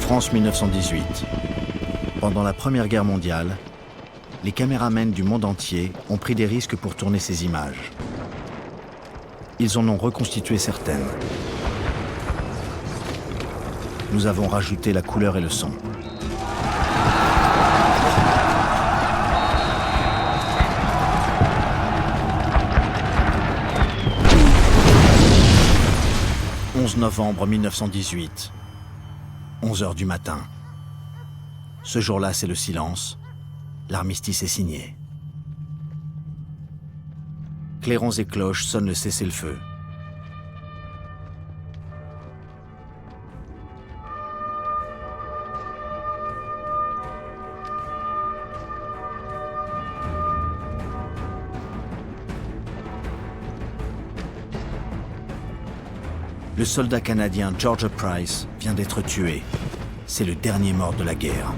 France 1918. Pendant la Première Guerre mondiale, les caméramens du monde entier ont pris des risques pour tourner ces images. Ils en ont reconstitué certaines. Nous avons rajouté la couleur et le son. « 11 novembre 1918, 11 heures du matin. Ce jour-là, c'est le silence. L'armistice est signé. Clairons et cloches sonnent le cessez-le-feu. Le soldat canadien George Price vient d'être tué. C'est le dernier mort de la guerre.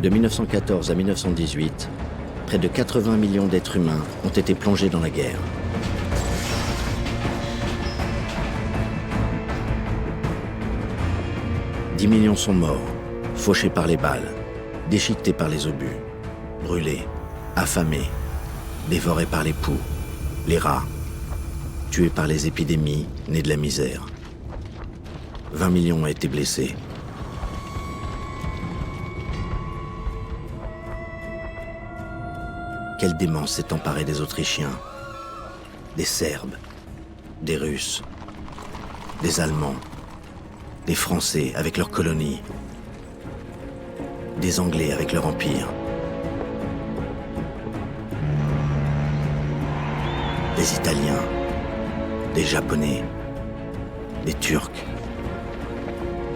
De 1914 à 1918, près de 80 millions d'êtres humains ont été plongés dans la guerre. « 10 millions sont morts, fauchés par les balles, déchiquetés par les obus, brûlés, affamés, dévorés par les poux, les rats, tués par les épidémies nées de la misère. 20 millions ont été blessés. Quelle démence s'est emparée des Autrichiens, des Serbes, des Russes, des Allemands, des Français avec leurs colonies, des Anglais avec leur empire, des Italiens, des Japonais, des Turcs,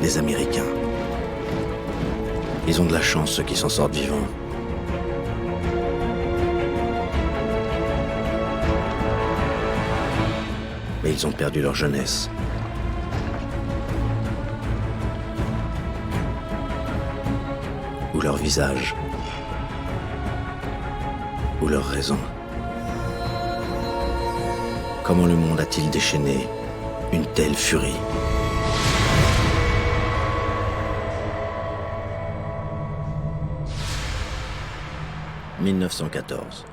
des Américains. Ils ont de la chance, ceux qui s'en sortent vivants. Mais ils ont perdu leur jeunesse. Ou leur visage. Ou leur raison. Comment le monde a-t-il déchaîné une telle furie ? « 1914.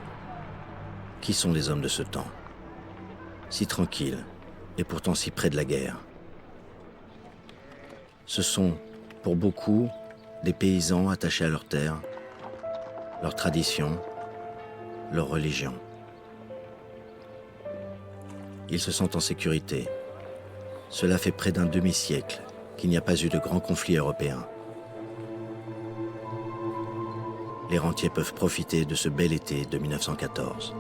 Qui sont les hommes de ce temps ? Si tranquilles et pourtant si près de la guerre. Ce sont, pour beaucoup, des paysans attachés à leurs terres, leurs traditions, leur religion. Ils se sentent en sécurité. Cela fait près d'un demi-siècle qu'il n'y a pas eu de grand conflit européen. Les rentiers peuvent profiter de ce bel été de 1914.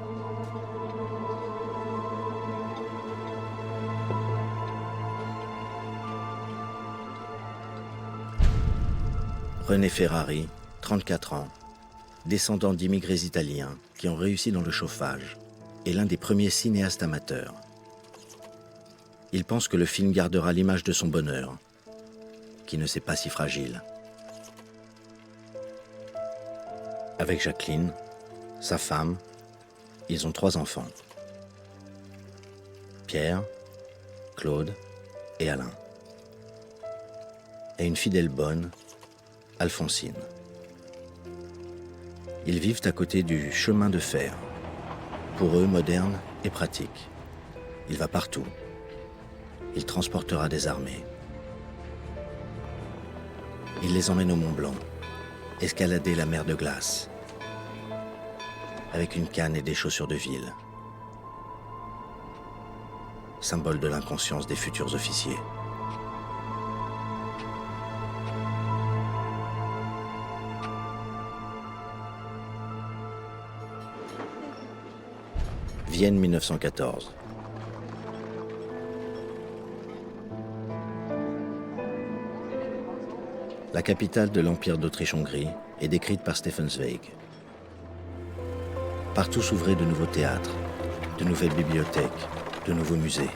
René Ferrari, 34 ans, descendant d'immigrés italiens qui ont réussi dans le chauffage, est l'un des premiers cinéastes amateurs. Il pense que le film gardera l'image de son bonheur, qui ne s'est pas si fragile. Avec Jacqueline, sa femme, ils ont 3 enfants. Pierre, Claude et Alain. Et une fidèle bonne, Alphonsine. Ils vivent à côté du chemin de fer, pour eux moderne et pratique. Il va partout. Il transportera des armées. Il les emmène au Mont Blanc, escalader la mer de glace, avec une canne et des chaussures de ville, symbole de l'inconscience des futurs officiers. Vienne 1914. La capitale de l'Empire d'Autriche-Hongrie est décrite par Stefan Zweig. Partout s'ouvraient de nouveaux théâtres, de nouvelles bibliothèques, de nouveaux musées.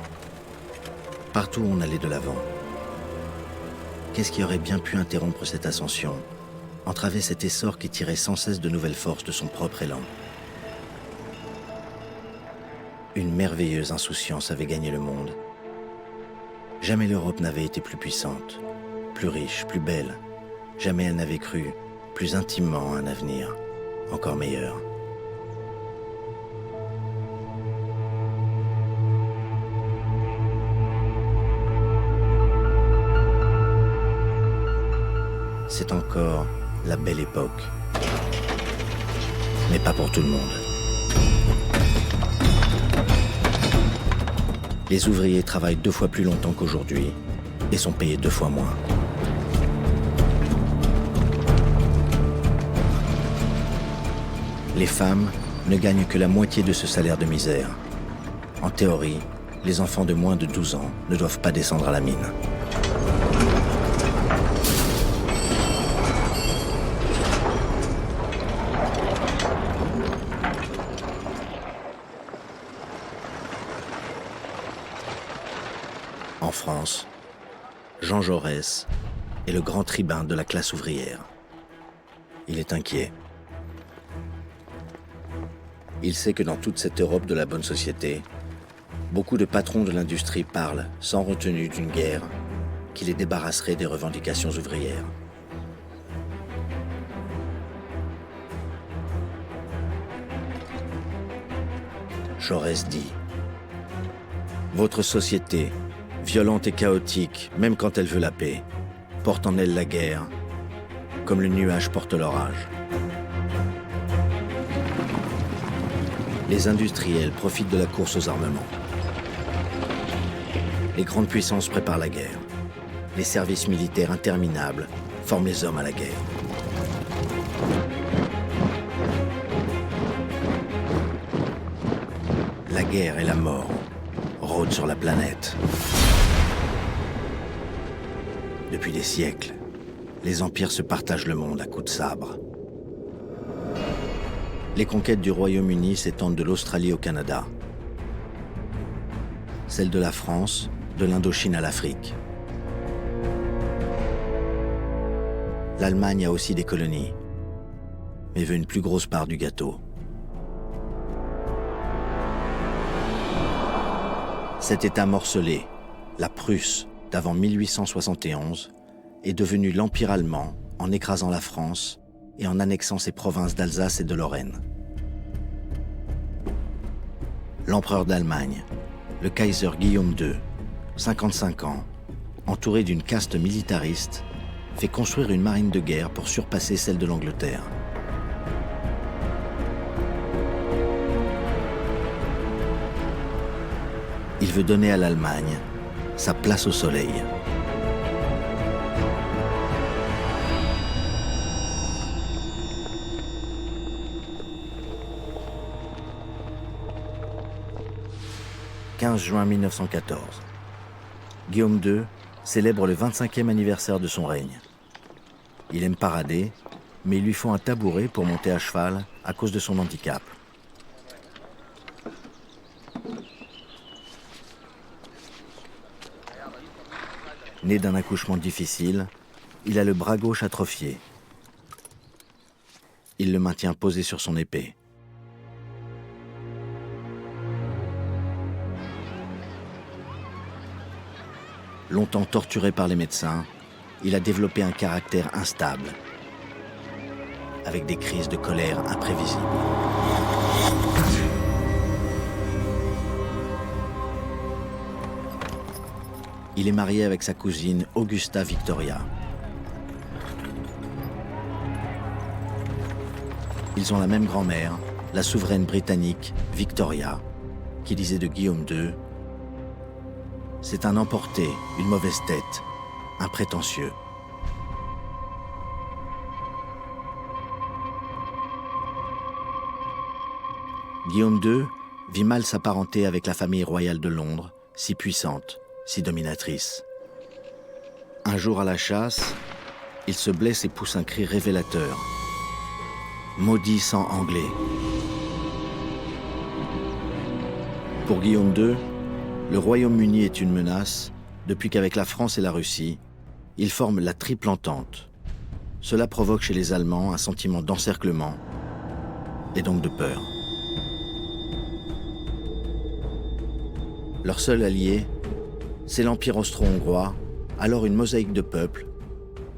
Partout on allait de l'avant. Qu'est-ce qui aurait bien pu interrompre cette ascension, entraver cet essor qui tirait sans cesse de nouvelles forces de son propre élan ? Une merveilleuse insouciance avait gagné le monde. Jamais l'Europe n'avait été plus puissante, plus riche, plus belle. Jamais elle n'avait cru plus intimement à un avenir encore meilleur. C'est encore la belle époque, mais pas pour tout le monde. Les ouvriers travaillent 2 fois plus longtemps qu'aujourd'hui et sont payés 2 fois moins. Les femmes ne gagnent que la moitié de ce salaire de misère. En théorie, les enfants de moins de 12 ans ne doivent pas descendre à la mine. En France, Jean Jaurès est le grand tribun de la classe ouvrière. Il est inquiet. Il sait que dans toute cette Europe de la bonne société, beaucoup de patrons de l'industrie parlent sans retenue d'une guerre qui les débarrasserait des revendications ouvrières. Jaurès dit : « Votre société, violente et chaotique, même quand elle veut la paix, porte en elle la guerre, comme le nuage porte l'orage. Les industriels profitent de la course aux armements. Les grandes puissances préparent la guerre. Les services militaires interminables forment les hommes à la guerre. La guerre et la mort rôdent sur la planète. Depuis des siècles, les empires se partagent le monde à coups de sabre. Les conquêtes du Royaume-Uni s'étendent de l'Australie au Canada. Celles de la France, de l'Indochine à l'Afrique. L'Allemagne a aussi des colonies, mais veut une plus grosse part du gâteau. Cet État morcelé, la Prusse d'avant 1871, est devenu l'Empire allemand en écrasant la France et en annexant ses provinces d'Alsace et de Lorraine. L'empereur d'Allemagne, le Kaiser Guillaume II, 55 ans, entouré d'une caste militariste, fait construire une marine de guerre pour surpasser celle de l'Angleterre. Il veut donner à l'Allemagne sa place au soleil. « 15 juin 1914. Guillaume II célèbre le 25e anniversaire de son règne. Il aime parader, mais il lui faut un tabouret pour monter à cheval à cause de son handicap. Né d'un accouchement difficile, il a le bras gauche atrophié. Il le maintient posé sur son épée. Longtemps torturé par les médecins, il a développé un caractère instable, avec des crises de colère imprévisibles. Il est marié avec sa cousine Augusta Victoria. Ils ont la même grand-mère, la souveraine britannique Victoria, qui disait de Guillaume II: « C'est un emporté, une mauvaise tête, un prétentieux. » Guillaume II vit mal sa parenté avec la famille royale de Londres, si puissante, si dominatrice. Un jour à la chasse, il se blesse et pousse un cri révélateur. « Maudit sang anglais !» Pour Guillaume II, le Royaume-Uni est une menace depuis qu'avec la France et la Russie, ils forment la triple entente. Cela provoque chez les Allemands un sentiment d'encerclement et donc de peur. Leur seul allié, c'est l'Empire austro-hongrois, alors une mosaïque de peuples,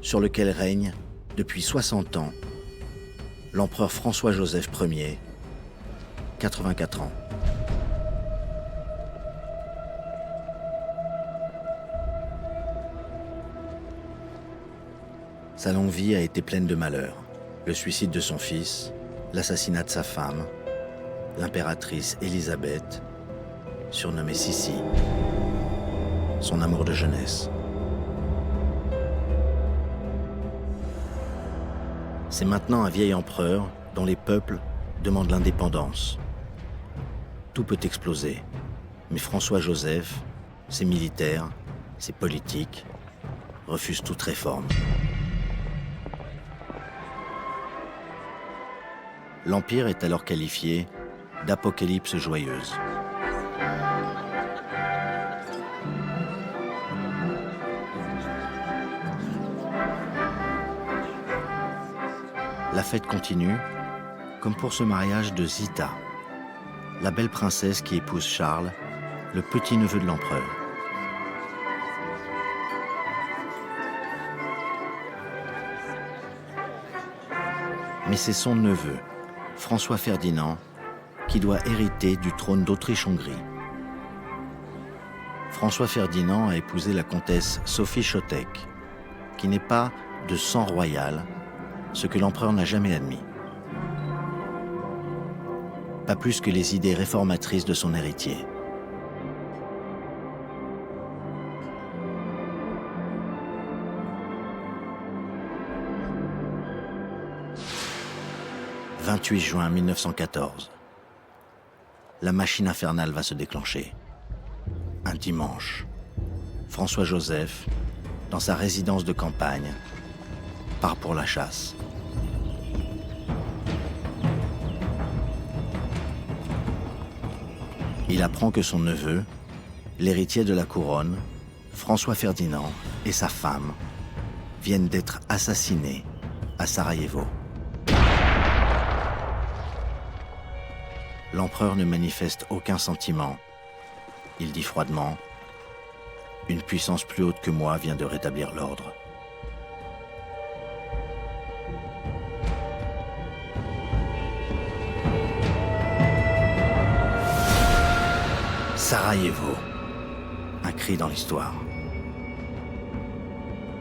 sur lequel règne, depuis 60 ans, l'empereur François-Joseph Ier, 84 ans. Sa longue vie a été pleine de malheurs. Le suicide de son fils, l'assassinat de sa femme, l'impératrice Élisabeth, surnommée Sissi, son amour de jeunesse. C'est maintenant un vieil empereur dont les peuples demandent l'indépendance. Tout peut exploser, mais François-Joseph, ses militaires, ses politiques, refusent toute réforme. L'Empire est alors qualifié d'apocalypse joyeuse. La fête continue, comme pour ce mariage de Zita, la belle princesse qui épouse Charles, le petit-neveu de l'empereur. Mais c'est son neveu, François Ferdinand, qui doit hériter du trône d'Autriche-Hongrie. François Ferdinand a épousé la comtesse Sophie Chotek, qui n'est pas de sang royal, ce que l'empereur n'a jamais admis. Pas plus que les idées réformatrices de son héritier. « 28 juin 1914. La machine infernale va se déclencher. Un dimanche, François-Joseph, dans sa résidence de campagne, part pour la chasse. Il apprend que son neveu, l'héritier de la couronne, François Ferdinand, et sa femme viennent d'être assassinés à Sarajevo. L'empereur ne manifeste aucun sentiment. Il dit froidement « Une puissance plus haute que moi vient de rétablir l'ordre. » Sarajevo, un cri dans l'histoire.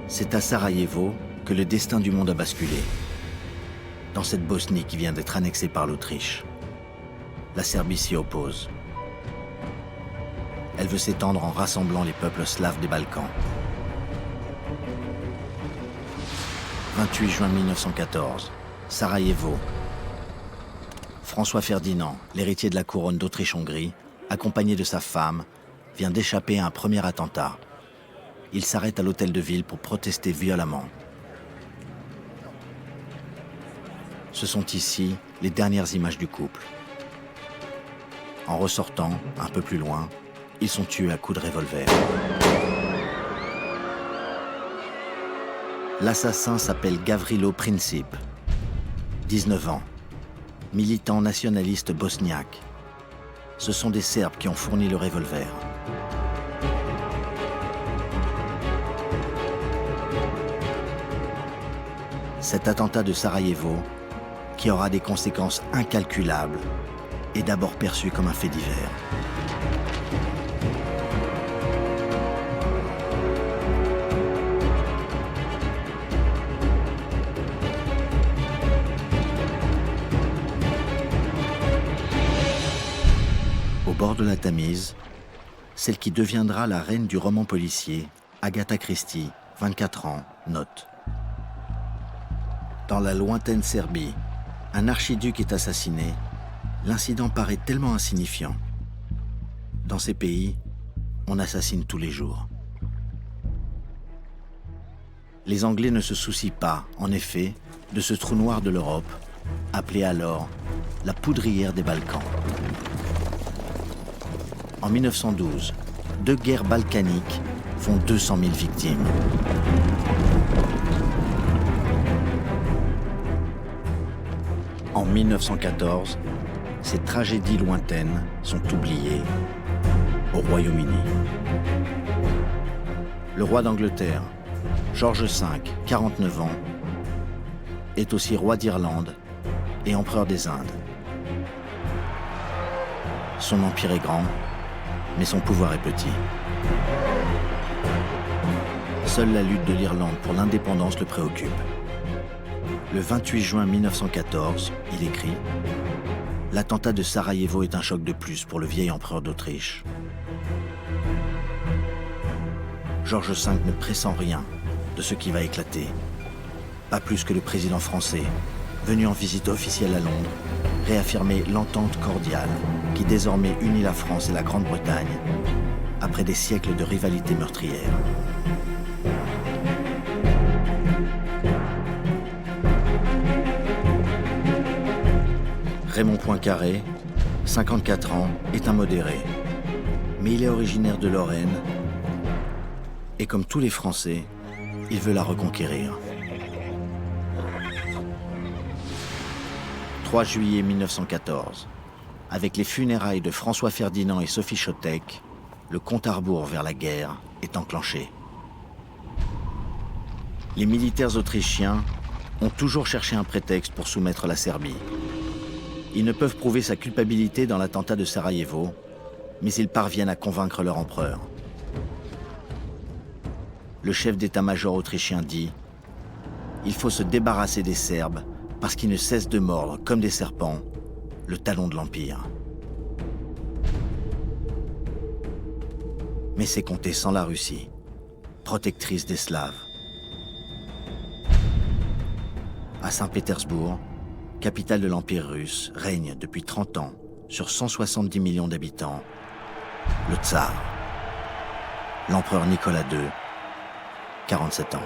C'est à Sarajevo que le destin du monde a basculé. Dans cette Bosnie qui vient d'être annexée par l'Autriche, la Serbie s'y oppose. Elle veut s'étendre en rassemblant les peuples slaves des Balkans. 28 juin 1914, Sarajevo. François Ferdinand, l'héritier de la couronne d'Autriche-Hongrie, accompagné de sa femme, vient d'échapper à un premier attentat. Il s'arrête à l'hôtel de ville pour protester violemment. Ce sont ici les dernières images du couple. En ressortant, un peu plus loin, ils sont tués à coups de revolver. L'assassin s'appelle Gavrilo Princip, 19 ans, militant nationaliste bosniaque. Ce sont des Serbes qui ont fourni le revolver. Cet attentat de Sarajevo, qui aura des conséquences incalculables, est d'abord perçu comme un fait divers. Au bord de la Tamise, celle qui deviendra la reine du roman policier, Agatha Christie, 24 ans, note. Dans la lointaine Serbie, un archiduc est assassiné. L'incident paraît tellement insignifiant. Dans ces pays, on assassine tous les jours. Les Anglais ne se soucient pas, en effet, de ce trou noir de l'Europe, appelé alors la poudrière des Balkans. En 1912, 2 guerres balkaniques font 200 000 victimes. En 1914, ces tragédies lointaines sont oubliées. au Royaume-Uni. Le roi d'Angleterre, George V, 49 ans, est aussi roi d'Irlande et empereur des Indes. Son empire est grand, mais son pouvoir est petit. Seule la lutte de l'Irlande pour l'indépendance le préoccupe. Le 28 juin 1914, il écrit « L'attentat de Sarajevo est un choc de plus pour le vieil empereur d'Autriche. George V ne pressent rien de ce qui va éclater. Pas plus que le président français, venu en visite officielle à Londres, réaffirmer l'entente cordiale qui désormais unit la France et la Grande-Bretagne après des siècles de rivalité meurtrière. Raymond Poincaré, 54 ans, est un modéré, mais il est originaire de Lorraine et comme tous les Français, il veut la reconquérir. 3 juillet 1914, avec les funérailles de François Ferdinand et Sophie Chotek, le compte à rebours vers la guerre est enclenché. Les militaires autrichiens ont toujours cherché un prétexte pour soumettre la Serbie. Ils ne peuvent prouver sa culpabilité dans l'attentat de Sarajevo, mais ils parviennent à convaincre leur empereur. Le chef d'état-major autrichien dit « Il faut se débarrasser des Serbes parce qu'ils ne cessent de mordre, comme des serpents, le talon de l'Empire. » Mais c'est compter sans la Russie, protectrice des Slaves. À Saint-Pétersbourg, capitale de l'Empire russe, règne depuis 30 ans sur 170 millions d'habitants, le tsar, l'empereur Nicolas II, 47 ans.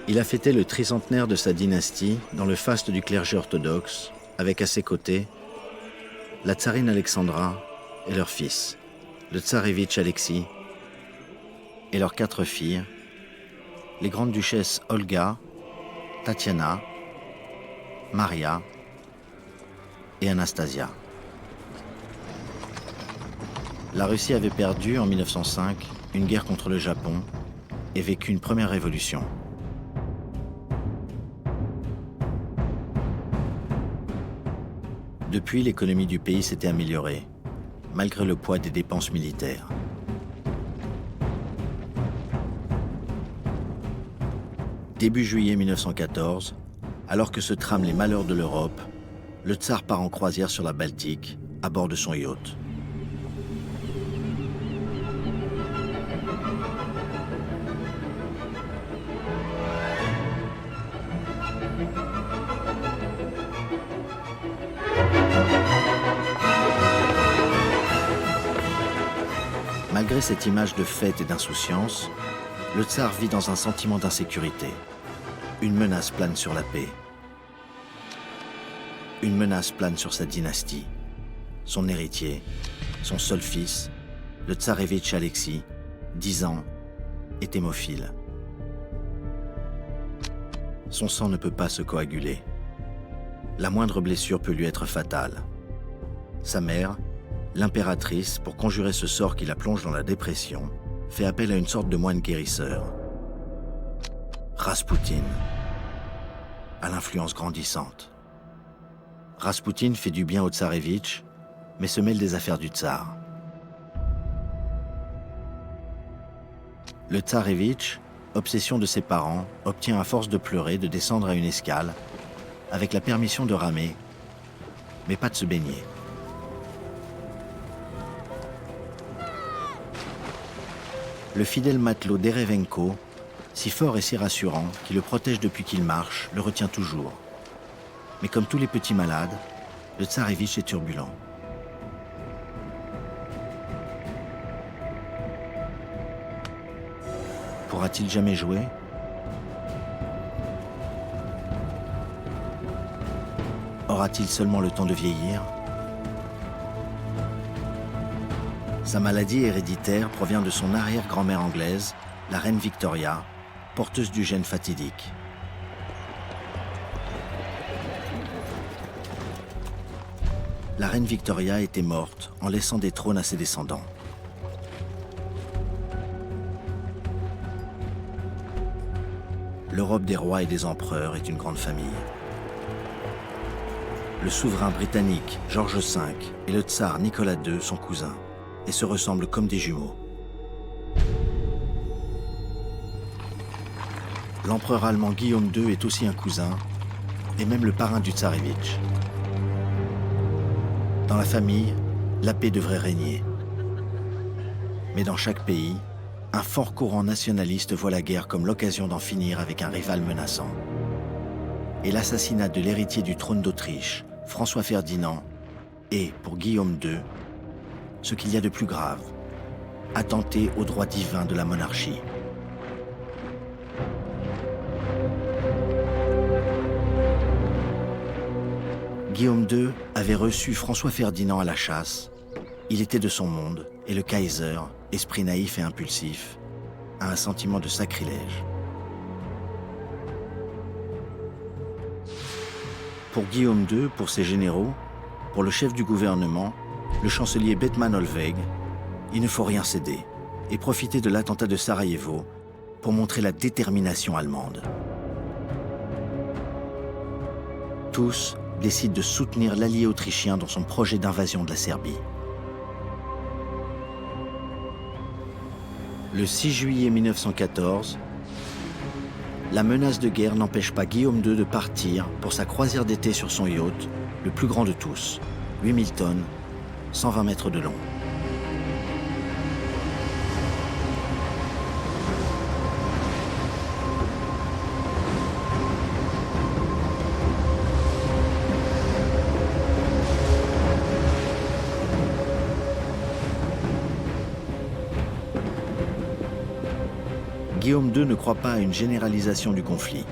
Il a fêté le tricentenaire de sa dynastie dans le faste du clergé orthodoxe, avec à ses côtés la tsarine Alexandra et leur fils, le tsarévitch Alexis, et leurs 4 filles, les grandes duchesses Olga, Tatiana, Maria et Anastasia. La Russie avait perdu en 1905 une guerre contre le Japon et vécu une première révolution. Depuis, l'économie du pays s'était améliorée, malgré le poids des dépenses militaires. Début juillet 1914, alors que se trament les malheurs de l'Europe, le tsar part en croisière sur la Baltique, à bord de son yacht. Malgré cette image de fête et d'insouciance, le tsar vit dans un sentiment d'insécurité. Une menace plane sur la paix. Une menace plane sur sa dynastie. Son héritier, son seul fils, le tsarévitch Alexis, 10 ans, est hémophile. Son sang ne peut pas se coaguler. La moindre blessure peut lui être fatale. Sa mère, l'impératrice, pour conjurer ce sort qui la plonge dans la dépression, fait appel à une sorte de moine guérisseur. Raspoutine, à l'influence grandissante. Raspoutine fait du bien au tsarévitch, mais se mêle des affaires du tsar. Le tsarévitch, obsession de ses parents, obtient à force de pleurer de descendre à une escale, avec la permission de ramer, mais pas de se baigner. Le fidèle matelot Derevenko, si fort et si rassurant, qui le protège depuis qu'il marche, le retient toujours. Mais comme tous les petits malades, le tsarévitch est turbulent. Pourra-t-il jamais jouer ? Aura-t-il seulement le temps de vieillir ? Sa maladie héréditaire provient de son arrière-grand-mère anglaise, la reine Victoria, porteuse du gène fatidique. la reine Victoria était morte en laissant des trônes à ses descendants. L'Europe des rois et des empereurs est une grande famille. Le souverain britannique George V et le tsar Nicolas II sont cousins et se ressemblent comme des jumeaux. L'empereur allemand Guillaume II est aussi un cousin et même le parrain du tsarévitch. Dans la famille, la paix devrait régner. Mais dans chaque pays, un fort courant nationaliste voit la guerre comme l'occasion d'en finir avec un rival menaçant. Et l'assassinat de l'héritier du trône d'Autriche, François Ferdinand, est, pour Guillaume II, ce qu'il y a de plus grave, attenter aux droits divins de la monarchie. Guillaume II avait reçu François Ferdinand à la chasse. Il était de son monde, et le Kaiser, esprit naïf et impulsif, a un sentiment de sacrilège. Pour Guillaume II, pour ses généraux, pour le chef du gouvernement, le chancelier Bethmann Hollweg, il ne faut rien céder et profiter de l'attentat de Sarajevo pour montrer la détermination allemande. Tous décide de soutenir l'allié autrichien dans son projet d'invasion de la Serbie. Le 6 juillet 1914, la menace de guerre n'empêche pas Guillaume II de partir pour sa croisière d'été sur son yacht, le plus grand de tous, 8000 tonnes, 120 mètres de long. Guillaume II ne croit pas à une généralisation du conflit.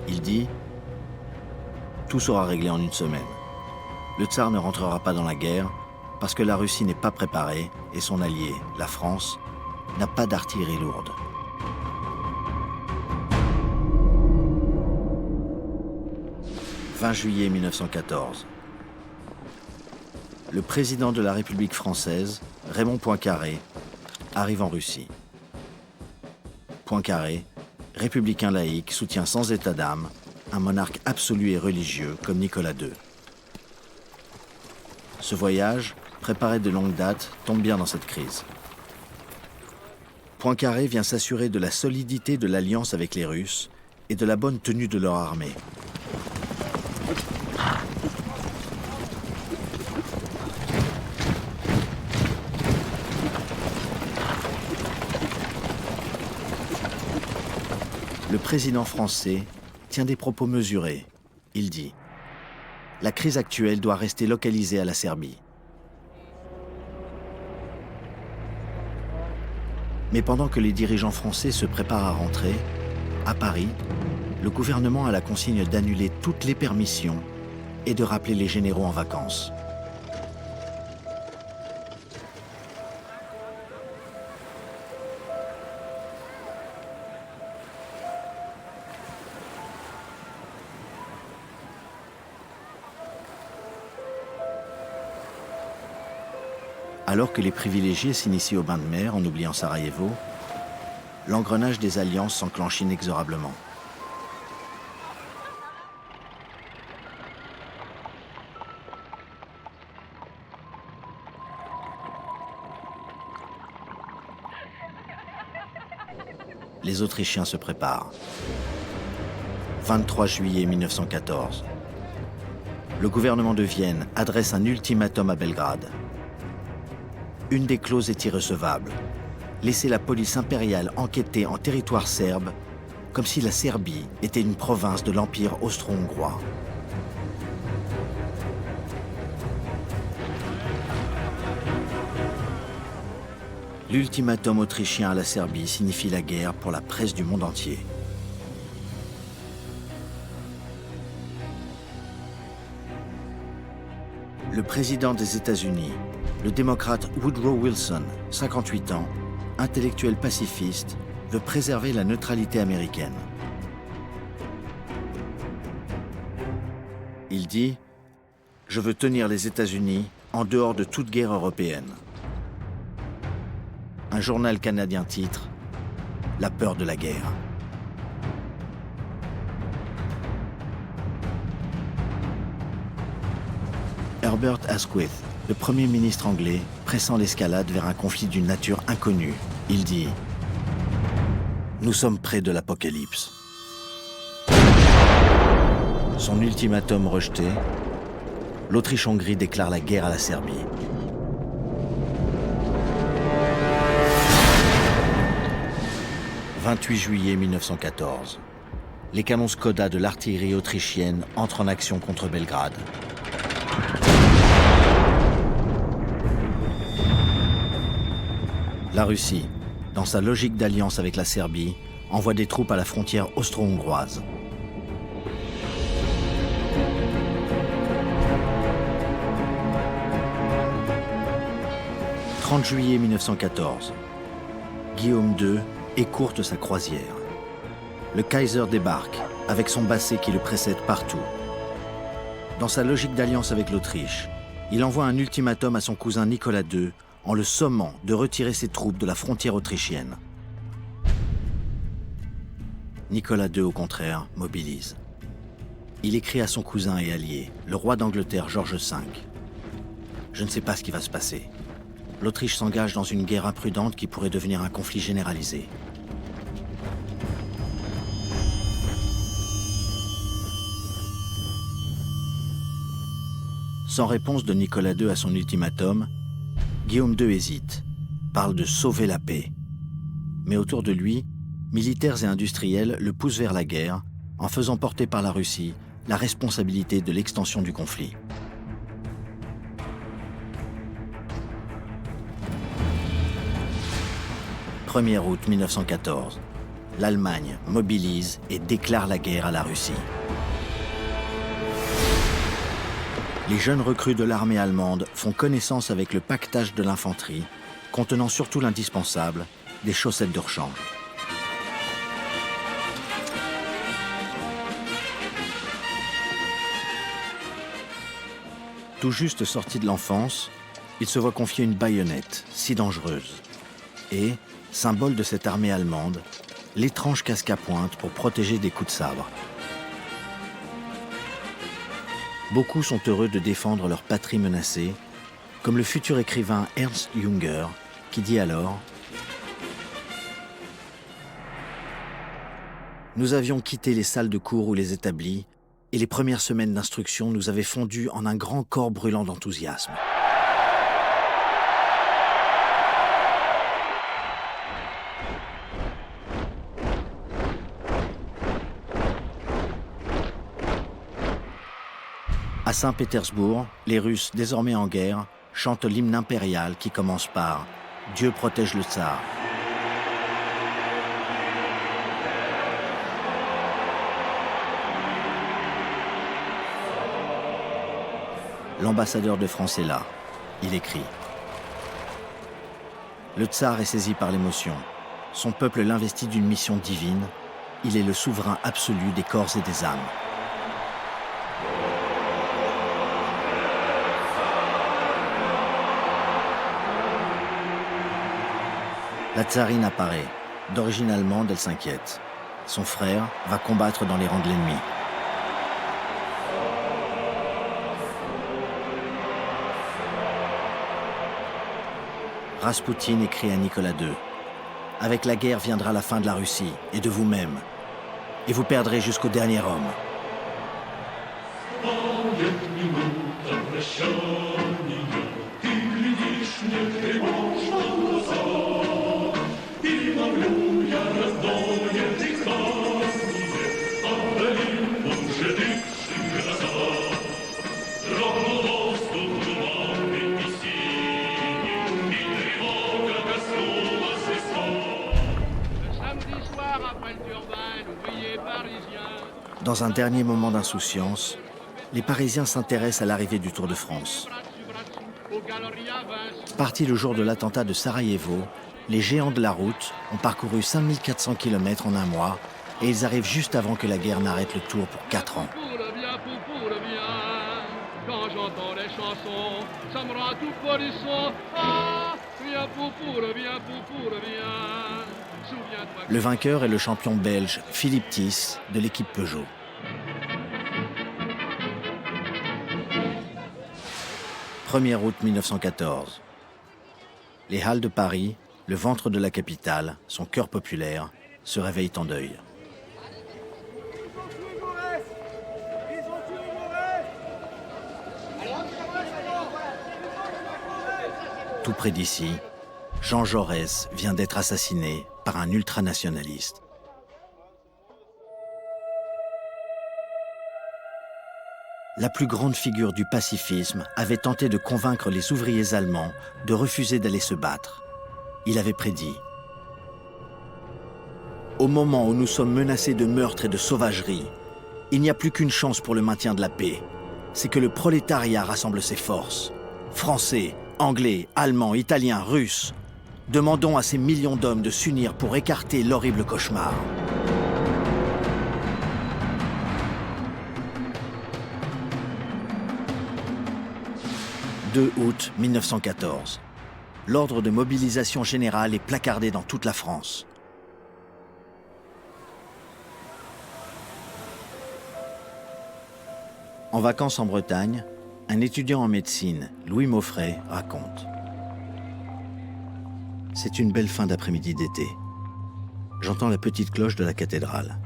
Il dit « Tout sera réglé en une semaine. Le tsar ne rentrera pas dans la guerre parce que la Russie n'est pas préparée et son allié, la France, n'a pas d'artillerie lourde. » 20 juillet 1914. Le président de la République française, Raymond Poincaré, arrive en Russie. Poincaré, républicain laïque, soutient sans état d'âme un monarque absolu et religieux comme Nicolas II. Ce voyage, préparé de longue date, tombe bien dans cette crise. Poincaré vient s'assurer de la solidité de l'alliance avec les Russes et de la bonne tenue de leur armée. Le président français tient des propos mesurés. Il dit « La crise actuelle doit rester localisée à la Serbie. » Mais pendant que les dirigeants français se préparent à rentrer, à Paris, le gouvernement a la consigne d'annuler toutes les permissions et de rappeler les généraux en vacances. Alors que les privilégiés s'initient au bain de mer en oubliant Sarajevo, l'engrenage des alliances s'enclenche inexorablement. Les Autrichiens se préparent. 23 juillet 1914. Le gouvernement de Vienne adresse un ultimatum à Belgrade. Une des clauses est irrecevable. Laisser la police impériale enquêter en territoire serbe, comme si la Serbie était une province de l'Empire austro-hongrois. L'ultimatum autrichien à la Serbie signifie la guerre pour la presse du monde entier. Le président des États-Unis, le démocrate Woodrow Wilson, 58 ans, intellectuel pacifiste, veut préserver la neutralité américaine. Il dit Je veux tenir les États-Unis en dehors de toute guerre européenne. Un journal canadien titre « La peur de la guerre ». Herbert Asquith, le Premier ministre anglais, pressant l'escalade vers un conflit d'une nature inconnue. Il dit « Nous sommes près de l'apocalypse ». Son ultimatum rejeté, l'Autriche-Hongrie déclare la guerre à la Serbie. « 28 juillet 1914. Les canons Skoda de l'artillerie autrichienne entrent en action contre Belgrade. La Russie, dans sa logique d'alliance avec la Serbie, envoie des troupes à la frontière austro-hongroise. « 30 juillet 1914. Guillaume II écourte sa croisière. Le Kaiser débarque, avec son basset qui le précède partout. Dans sa logique d'alliance avec l'Autriche, il envoie un ultimatum à son cousin Nicolas II en le sommant de retirer ses troupes de la frontière autrichienne. Nicolas II, au contraire, mobilise. Il écrit à son cousin et allié, le roi d'Angleterre George V. « Je ne sais pas ce qui va se passer. L'Autriche s'engage dans une guerre imprudente qui pourrait devenir un conflit généralisé. » Sans réponse de Nicolas II à son ultimatum, Guillaume II hésite, parle de sauver la paix. Mais autour de lui, militaires et industriels le poussent vers la guerre en faisant porter par la Russie la responsabilité de l'extension du conflit. « 1er août 1914, l'Allemagne mobilise et déclare la guerre à la Russie. Les jeunes recrues de l'armée allemande font connaissance avec le paquetage de l'infanterie, contenant surtout l'indispensable, des chaussettes de rechange. Tout juste sorti de l'enfance, il se voit confier une baïonnette, si dangereuse. Et, symbole de cette armée allemande, l'étrange casque à pointe pour protéger des coups de sabre. Beaucoup sont heureux de défendre leur patrie menacée, comme le futur écrivain Ernst Junger, qui dit alors « Nous avions quitté les salles de cours ou les établis, et les premières semaines d'instruction nous avaient fondu en un grand corps brûlant d'enthousiasme. À Saint-Pétersbourg, les Russes, désormais en guerre, chantent l'hymne impérial qui commence par « Dieu protège le tsar ». L'ambassadeur de France est là. Il écrit « Le tsar est saisi par l'émotion. Son peuple l'investit d'une mission divine. Il est le souverain absolu des corps et des âmes. » La tsarine apparaît. D'origine allemande, elle s'inquiète. Son frère va combattre dans les rangs de l'ennemi. Raspoutine écrit à Nicolas II. « Avec la guerre viendra la fin de la Russie et de vous-même. Et vous perdrez jusqu'au dernier homme. » Dans un dernier moment d'insouciance, les Parisiens s'intéressent à l'arrivée du Tour de France. Partis le jour de l'attentat de Sarajevo, les géants de la route ont parcouru 5400 km en un mois et ils arrivent juste avant que la guerre n'arrête le Tour pour 4 ans. chanson, ça me rend tout polisson. Ah, viens pour, viens pour, viens. Souviens-toi. Le vainqueur est le champion belge Philippe Thys de l'équipe Peugeot. « 1er août 1914. Les halles de Paris, le ventre de la capitale, son cœur populaire, se réveillent en deuil. Tout près d'ici, Jean Jaurès vient d'être assassiné par un ultranationaliste. La plus grande figure du pacifisme avait tenté de convaincre les ouvriers allemands de refuser d'aller se battre. Il avait prédit: au moment où nous sommes menacés de meurtre et de sauvagerie, il n'y a plus qu'une chance pour le maintien de la paix. C'est que le prolétariat rassemble ses forces. Français, Anglais, Allemands, Italiens, Russes. Demandons à ces millions d'hommes de s'unir pour écarter l'horrible cauchemar. « 2 août 1914. L'ordre de mobilisation générale est placardé dans toute la France. En vacances en Bretagne, un étudiant en médecine, Louis Maufray, raconte: c'est une belle fin d'après-midi d'été. J'entends la petite cloche de la cathédrale.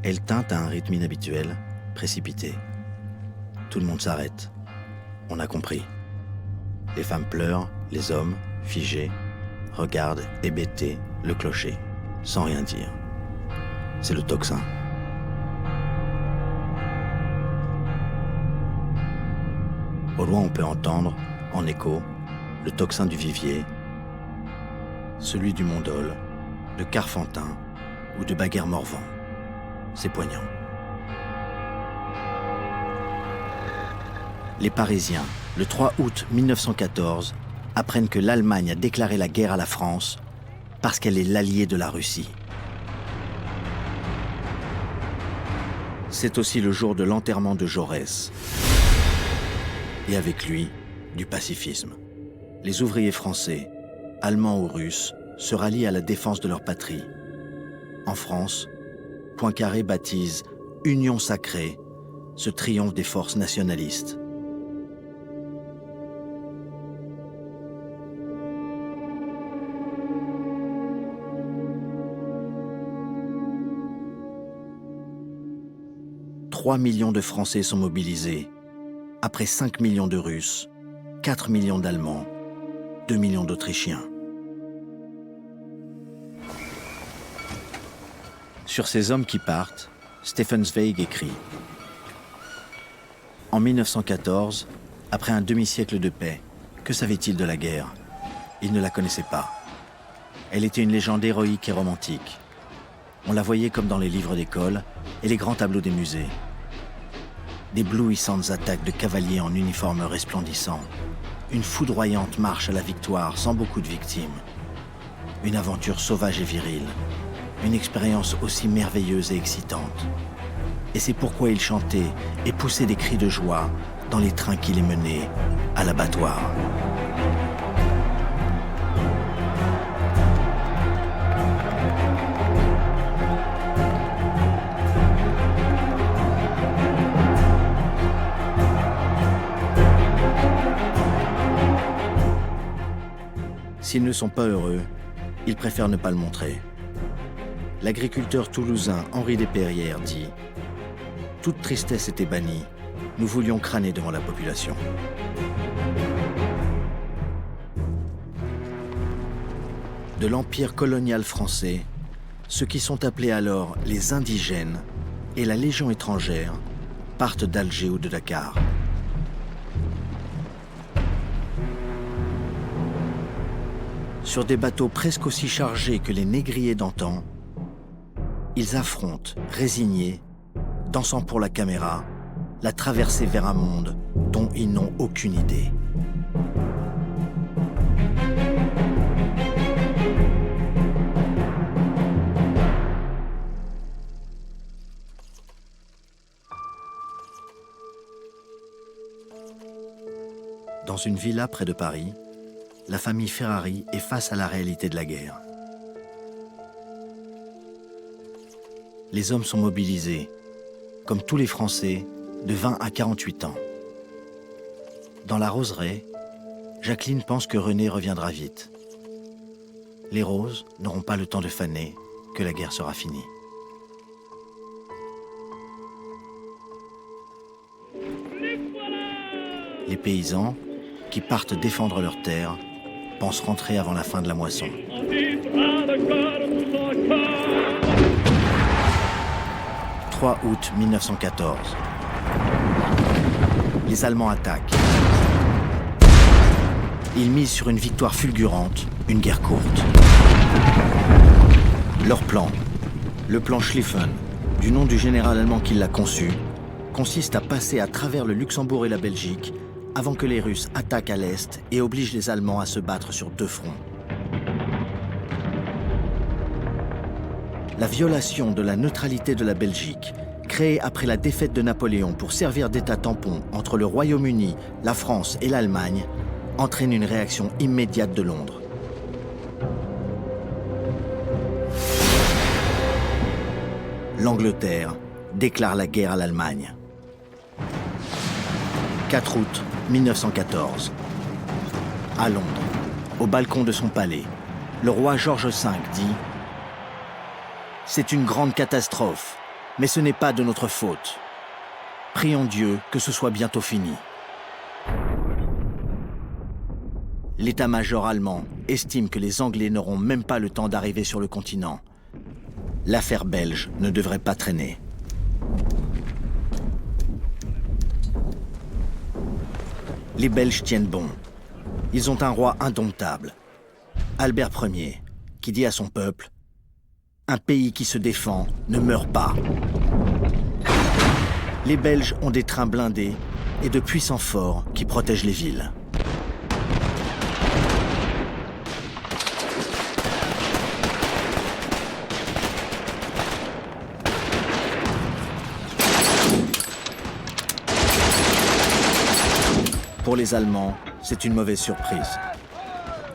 Elle tinte à un rythme inhabituel, précipité. Tout le monde s'arrête. On a compris. Les femmes pleurent, les hommes, figés, regardent, hébétés, le clocher, sans rien dire. C'est le tocsin. Au loin, on peut entendre, en écho, le tocsin du Vivier, celui du Mont-Dol, de Carfentin ou de Baguères-Morvan. C'est poignant. Les Parisiens, le 3 août 1914, apprennent que l'Allemagne a déclaré la guerre à la France parce qu'elle est l'alliée de la Russie. C'est aussi le jour de l'enterrement de Jaurès. Et avec lui, du pacifisme. Les ouvriers français, allemands ou russes, se rallient à la défense de leur patrie. En France, Poincaré baptise « Union sacrée » ce triomphe des forces nationalistes. « 3 millions de Français sont mobilisés, après 5 millions de Russes, 4 millions d'Allemands, 2 millions d'Autrichiens. Sur ces hommes qui partent, Stefan Zweig écrit: en 1914, après un demi-siècle de paix, que savait-il de la guerre? Il ne la connaissait pas. Elle était une légende héroïque et romantique. On la voyait comme dans les livres d'école et les grands tableaux des musées. D'éblouissantes attaques de cavaliers en uniforme resplendissant, une foudroyante marche à la victoire sans beaucoup de victimes, une aventure sauvage et virile, une expérience aussi merveilleuse et excitante. Et c'est pourquoi il chantait et poussait des cris de joie dans les trains qui les menaient à l'abattoir. S'ils ne sont pas heureux, ils préfèrent ne pas le montrer. L'agriculteur toulousain Henri Despérières dit: toute tristesse était bannie, nous voulions crâner devant la population. De l'empire colonial français, ceux qui sont appelés alors les indigènes et la Légion étrangère partent d'Alger ou de Dakar. Sur des bateaux presque aussi chargés que les négriers d'antan, ils affrontent, résignés, dansant pour la caméra, la traversée vers un monde dont ils n'ont aucune idée. Dans une villa près de Paris, la famille Ferrari est face à la réalité de la guerre. Les hommes sont mobilisés, comme tous les Français, de 20 à 48 ans. Dans la roseraie, Jacqueline pense que René reviendra vite. Les roses n'auront pas le temps de faner, que la guerre sera finie. Les paysans, qui partent défendre leurs terres, pensent rentrer avant la fin de la moisson. 3 août 1914. Les Allemands attaquent. Ils misent sur une victoire fulgurante, une guerre courte. Leur plan, le plan Schlieffen, du nom du général allemand qui l'a conçu, consiste à passer à travers le Luxembourg et la Belgique avant que les Russes attaquent à l'Est et obligent les Allemands à se battre sur 2 fronts. La violation de la neutralité de la Belgique, créée après la défaite de Napoléon pour servir d'état tampon entre le Royaume-Uni, la France et l'Allemagne, entraîne une réaction immédiate de Londres. L'Angleterre déclare la guerre à l'Allemagne. 4 août 1914. À Londres, au balcon de son palais, le roi George V dit « C'est une grande catastrophe, mais ce n'est pas de notre faute. Prions Dieu que ce soit bientôt fini. » L'état-major allemand estime que les Anglais n'auront même pas le temps d'arriver sur le continent. L'affaire belge ne devrait pas traîner. Les Belges tiennent bon. Ils ont un roi indomptable, Albert Ier, qui dit à son peuple « Un pays qui se défend ne meurt pas ». Les Belges ont des trains blindés et de puissants forts qui protègent les villes. Pour les Allemands, c'est une mauvaise surprise.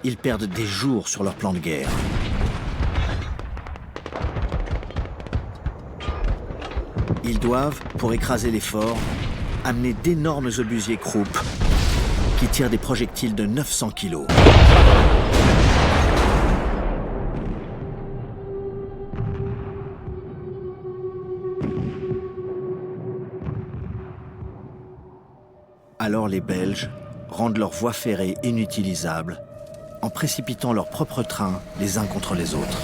Ils perdent des jours sur leur plan de guerre. Ils doivent, pour écraser les forts, amener d'énormes obusiers Krupp qui tirent des projectiles de 900 kilos. Alors les Belges rendent leurs voies ferrées inutilisables en précipitant leurs propres trains les uns contre les autres.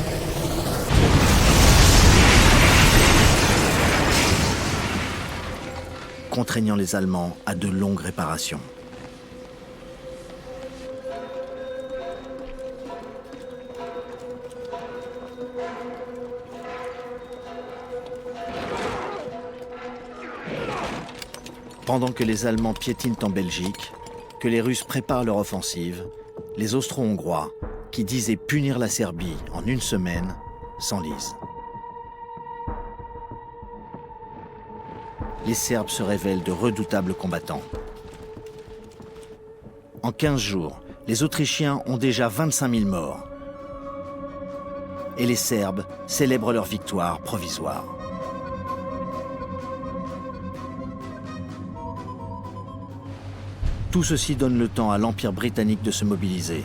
Contraignant les Allemands à de longues réparations. Pendant que les Allemands piétinent en Belgique, que les Russes préparent leur offensive, les Austro-Hongrois, qui disaient punir la Serbie en 1 semaine, s'enlisent. Les Serbes se révèlent de redoutables combattants. En 15 jours, les Autrichiens ont déjà 25 000 morts. Et les Serbes célèbrent leur victoire provisoire. Tout ceci donne le temps à l'Empire britannique de se mobiliser.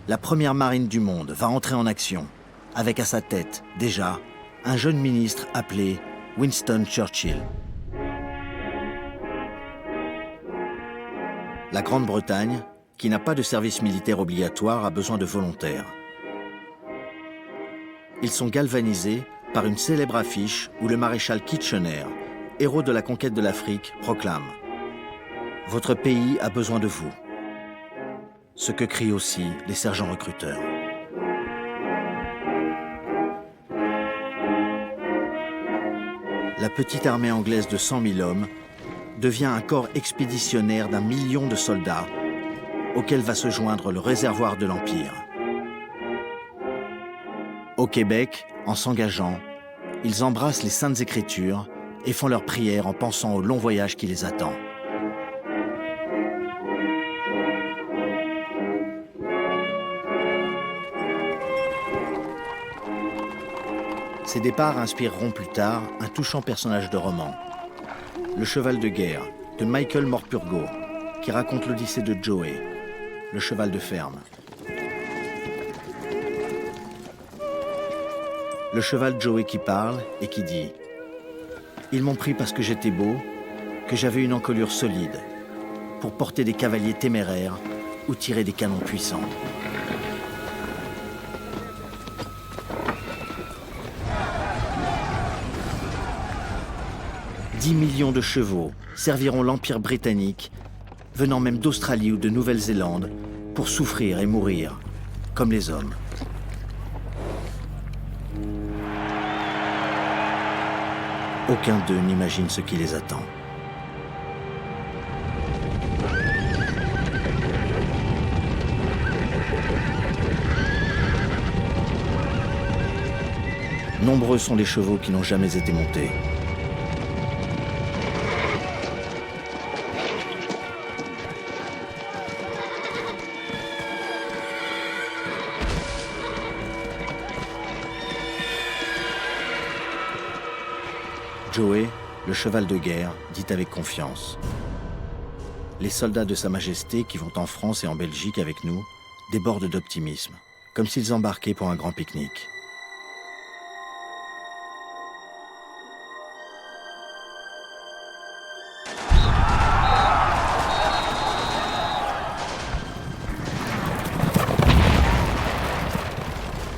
La première marine du monde va entrer en action, avec à sa tête, déjà, un jeune ministre appelé Winston Churchill. La Grande-Bretagne, qui n'a pas de service militaire obligatoire, a besoin de volontaires. Ils sont galvanisés par une célèbre affiche où le maréchal Kitchener, héros de la conquête de l'Afrique, proclame « Votre pays a besoin de vous », ce que crient aussi les sergents recruteurs. La petite armée anglaise de 100 000 hommes devient un corps expéditionnaire d'1 million de soldats auquel va se joindre le réservoir de l'Empire. Au Québec, en s'engageant, ils embrassent les Saintes Écritures et font leur prière en pensant au long voyage qui les attend. Ces départs inspireront plus tard un touchant personnage de roman, Le cheval de guerre de Michael Morpurgo, qui raconte l'odyssée de Joey, le cheval de ferme. Le cheval Joey qui parle et qui dit « Ils m'ont pris parce que j'étais beau, que j'avais une encolure solide, pour porter des cavaliers téméraires ou tirer des canons puissants. » « 10 millions de chevaux serviront l'Empire britannique, venant même d'Australie ou de Nouvelle-Zélande, pour souffrir et mourir, comme les hommes. » Aucun d'eux n'imagine ce qui les attend. Nombreux sont les chevaux qui n'ont jamais été montés. Joey, le cheval de guerre, dit avec confiance. Les soldats de Sa Majesté qui vont en France et en Belgique avec nous débordent d'optimisme, comme s'ils embarquaient pour un grand pique-nique.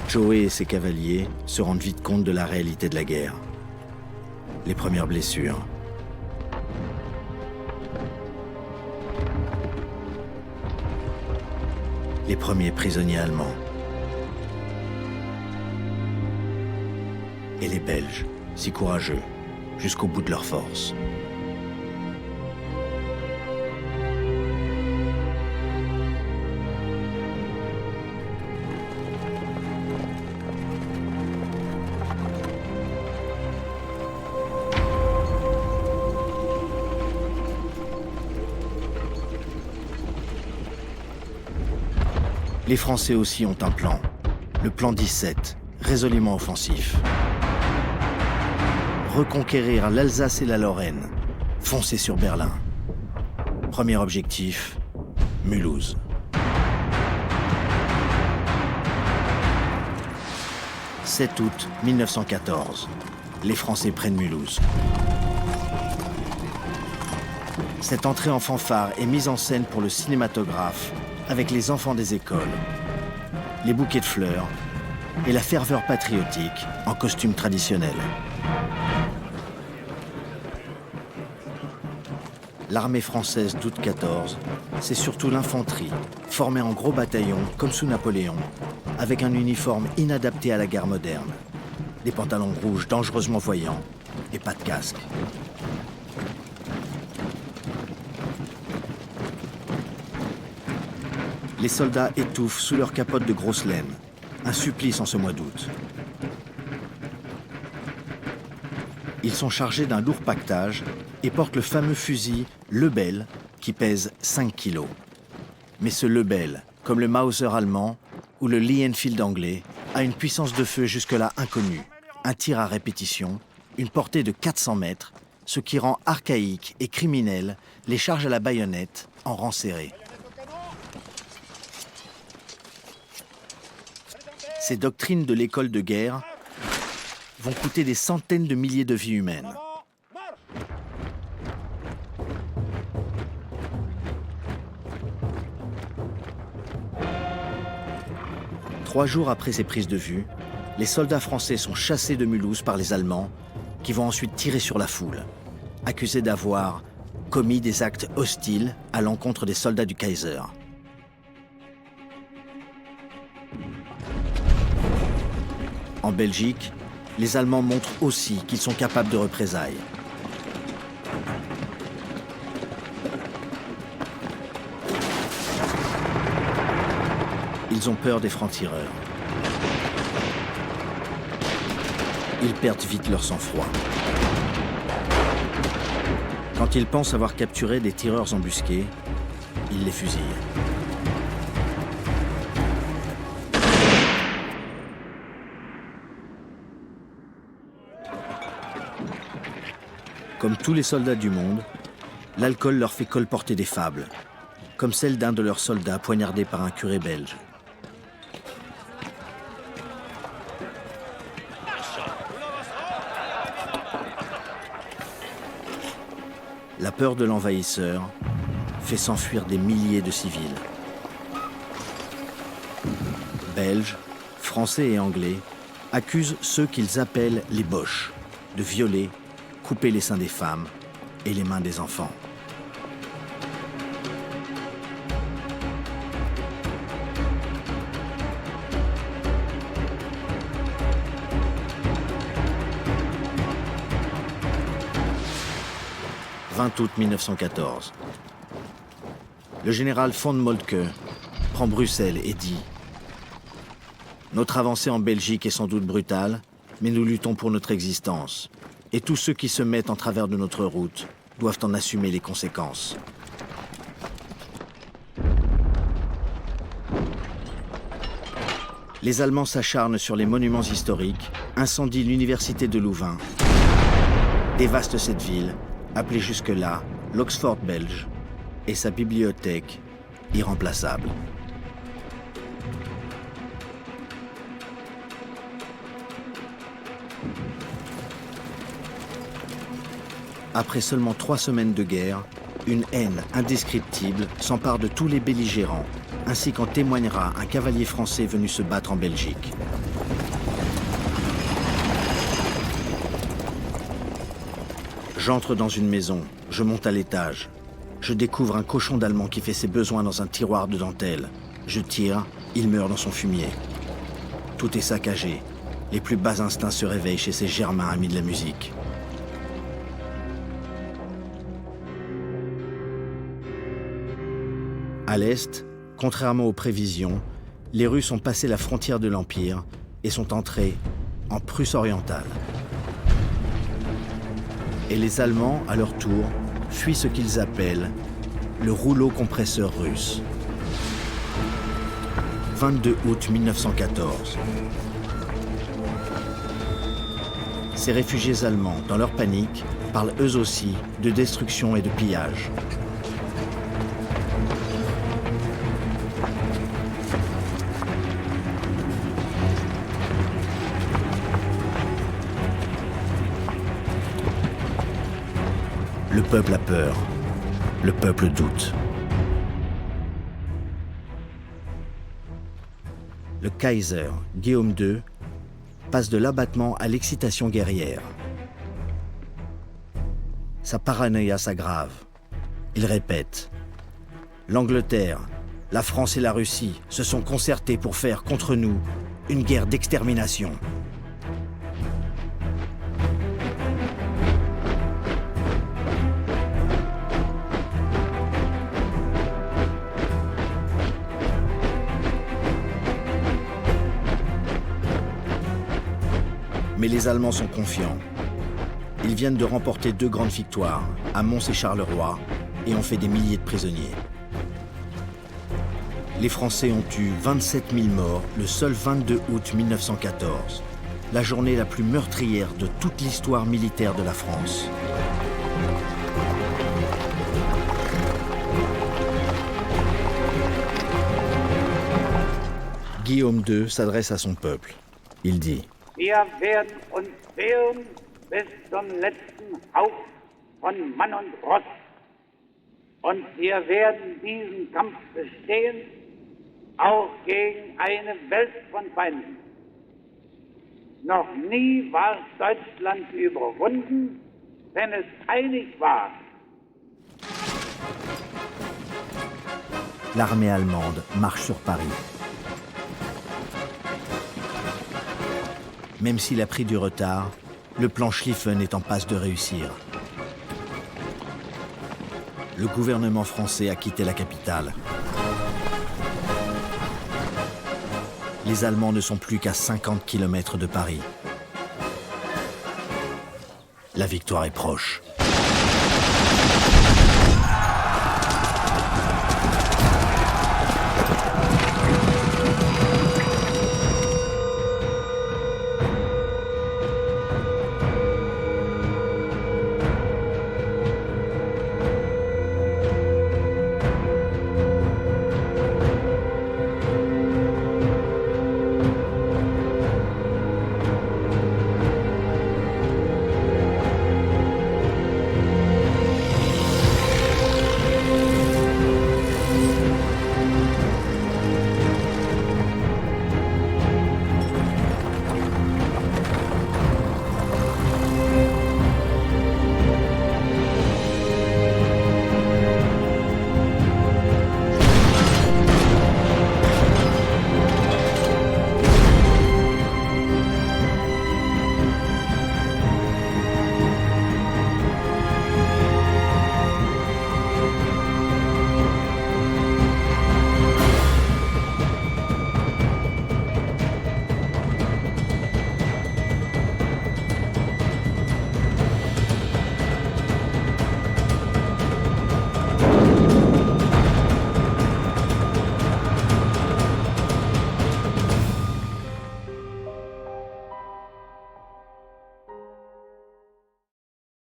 Joey et ses cavaliers se rendent vite compte de la réalité de la guerre. Les premières blessures. Les premiers prisonniers allemands. Et les Belges, si courageux, jusqu'au bout de leur force. Les Français aussi ont un plan, le plan 17, résolument offensif. Reconquérir l'Alsace et la Lorraine, foncer sur Berlin. Premier objectif, Mulhouse. « 7 août 1914, les Français prennent Mulhouse. Cette entrée en fanfare est mise en scène pour le cinématographe avec les enfants des écoles, les bouquets de fleurs et la ferveur patriotique en costume traditionnel. L'armée française d'août 14, c'est surtout l'infanterie, formée en gros bataillons comme sous Napoléon, avec un uniforme inadapté à la guerre moderne, des pantalons rouges dangereusement voyants et pas de casque. Les soldats étouffent sous leur capote de grosse laine, un supplice en ce mois d'août. Ils sont chargés d'un lourd pactage et portent le fameux fusil Lebel qui pèse 5 kilos. Mais ce Lebel, comme le Mauser allemand ou le Lee Enfield anglais, a une puissance de feu jusque-là inconnue, un tir à répétition, une portée de 400 mètres, ce qui rend archaïque et criminel les charges à la baïonnette en rang serré. Ces doctrines de l'école de guerre vont coûter des centaines de milliers de vies humaines. Trois jours après ces prises de vue, les soldats français sont chassés de Mulhouse par les Allemands, qui vont ensuite tirer sur la foule, accusés d'avoir commis des actes hostiles à l'encontre des soldats du Kaiser. En Belgique, les Allemands montrent aussi qu'ils sont capables de représailles. Ils ont peur des francs-tireurs. Ils perdent vite leur sang-froid. Quand ils pensent avoir capturé des tireurs embusqués, ils les fusillent. Comme tous les soldats du monde, l'alcool leur fait colporter des fables, comme celle d'un de leurs soldats poignardé par un curé belge. La peur de l'envahisseur fait s'enfuir des milliers de civils. Belges, Français et Anglais accusent ceux qu'ils appellent les Boches de violer, couper les seins des femmes et les mains des enfants. « 20 août 1914. Le général von Moltke prend Bruxelles et dit « Notre avancée en Belgique est sans doute brutale, mais nous luttons pour notre existence. Et tous ceux qui se mettent en travers de notre route doivent en assumer les conséquences. » Les Allemands s'acharnent sur les monuments historiques, incendient l'université de Louvain, dévastent cette ville, appelée jusque-là l'Oxford belge, et sa bibliothèque irremplaçable. Après seulement 3 semaines de guerre, une haine indescriptible s'empare de tous les belligérants, ainsi qu'en témoignera un cavalier français venu se battre en Belgique. J'entre dans une maison, je monte à l'étage. Je découvre un cochon d'Allemand qui fait ses besoins dans un tiroir de dentelle. Je tire, il meurt dans son fumier. Tout est saccagé. Les plus bas instincts se réveillent chez ces germains amis de la musique. À l'est, contrairement aux prévisions, les Russes ont passé la frontière de l'Empire et sont entrés en Prusse orientale. Et les Allemands, à leur tour, fuient ce qu'ils appellent le rouleau compresseur russe. 22 août 1914. Ces réfugiés allemands, dans leur panique, parlent eux aussi de destruction et de pillage. Le peuple a peur, le peuple doute. Le Kaiser, Guillaume II, passe de l'abattement à l'excitation guerrière. Sa paranoïa s'aggrave. Il répète « L'Angleterre, la France et la Russie se sont concertés pour faire contre nous une guerre d'extermination. » Mais les Allemands sont confiants. Ils viennent de remporter 2 grandes victoires, à Mons et Charleroi, et ont fait des milliers de prisonniers. Les Français ont eu 27 000 morts le seul 22 août 1914, la journée la plus meurtrière de toute l'histoire militaire de la France. Guillaume II s'adresse à son peuple. Il dit « Wir werden uns wehren bis zum letzten Hauch von Mann und Ross. Und wir werden diesen Kampf bestehen, auch gegen eine Welt von Feinden. Noch nie war Deutschland überwunden, wenn es einig war. » L'armée allemande marche sur Paris. Même s'il a pris du retard, le plan Schlieffen est en passe de réussir. Le gouvernement français a quitté la capitale. Les Allemands ne sont plus qu'à 50 km de Paris. La victoire est proche.